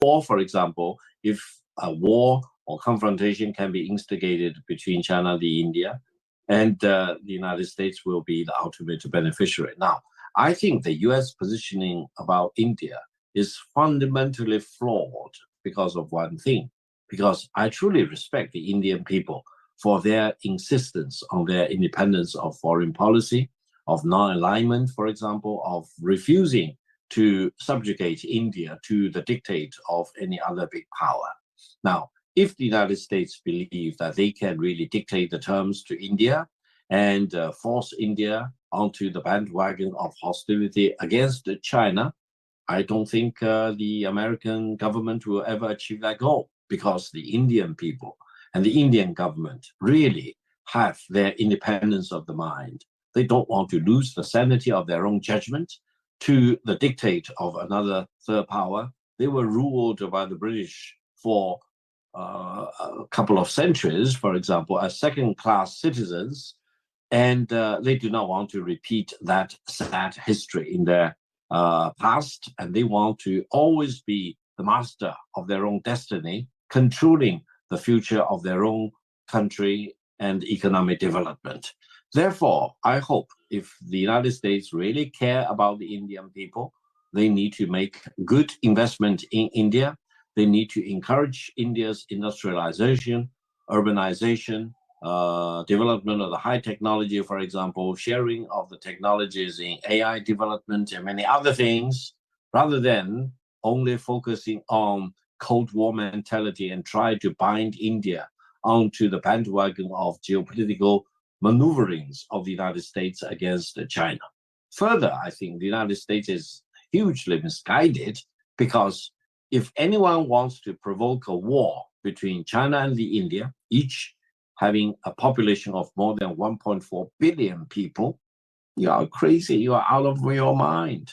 Or, for example, if a war or confrontation can be instigated between China and India, and the United States will be the ultimate beneficiary. Now, I think the US positioning about India is fundamentally flawed because of one thing, because I truly respect the Indian people for their insistence on their independence of foreign policy, of non-alignment, for example, of refusing to subjugate India to the dictate of any other big power. Now, if the United States believe that they can really dictate the terms to India and force India onto the bandwagon of hostility against China, I don't think the American government will ever achieve that goal, because the Indian people and the Indian government really have their independence of the mind. They don't want to lose the sanity of their own judgment to the dictate of another third power. They were ruled by the British for a couple of centuries, for example, as second-class citizens, and they do not want to repeat that sad history in their past, and they want to always be the master of their own destiny, controlling the future of their own country and economic development. Therefore, I hope if the United States really care about the Indian people, they need to make good investment in India. They need to encourage India's industrialization, urbanization, development of the high technology, for example, sharing of the technologies in AI development and many other things, rather than only focusing on Cold War mentality and try to bind India onto the bandwagon of geopolitical maneuverings of the United States against China. Further, I think the United States is hugely misguided, because if anyone wants to provoke a war between China and India, each having a population of more than 1.4 billion people, you are crazy, you are out of your mind.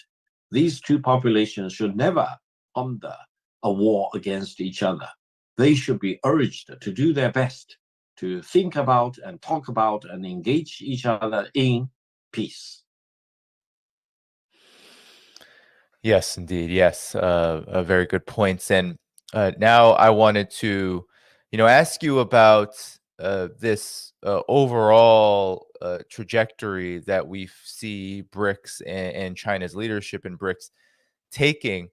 These two populations should never ponder a war against each other. They should be urged to do their best to think about and talk about and engage each other in peace. Yes, indeed. Yes, very good points. And now I wanted to, ask you about this overall trajectory that we see BRICS and China's leadership in BRICS taking,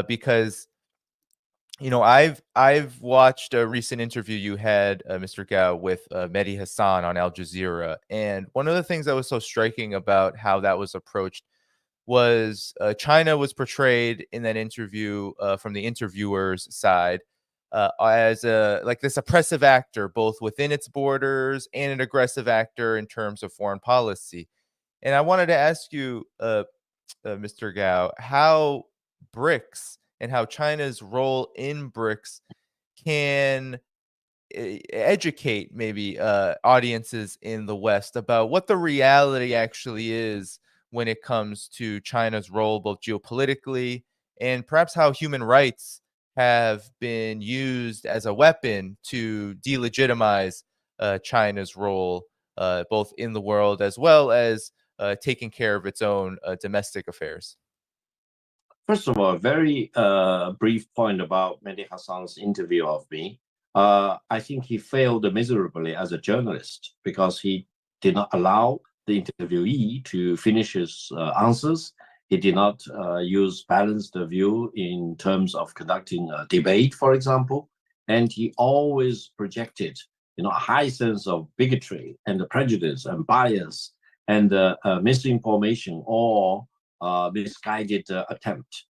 because I've watched a recent interview you had, Mr. Gao, with Mehdi Hassan on Al Jazeera, and one of the things that was so striking about how that was approached was China was portrayed in that interview from the interviewer's side as this oppressive actor, both within its borders and an aggressive actor in terms of foreign policy. And I wanted to ask you, Mr. Gao, how BRICS and how China's role in BRICS can educate maybe audiences in the West about what the reality actually is when it comes to China's role, both geopolitically and perhaps how human rights have been used as a weapon to delegitimize China's role, both in the world as well as taking care of its own domestic affairs. First of all, a very brief point about Mehdi Hassan's interview of me. I think he failed miserably as a journalist, because he did not allow the interviewee to finish his answers. He did not use balanced view in terms of conducting a debate, for example, and he always projected, a high sense of bigotry and prejudice and bias and misinformation or misguided attempt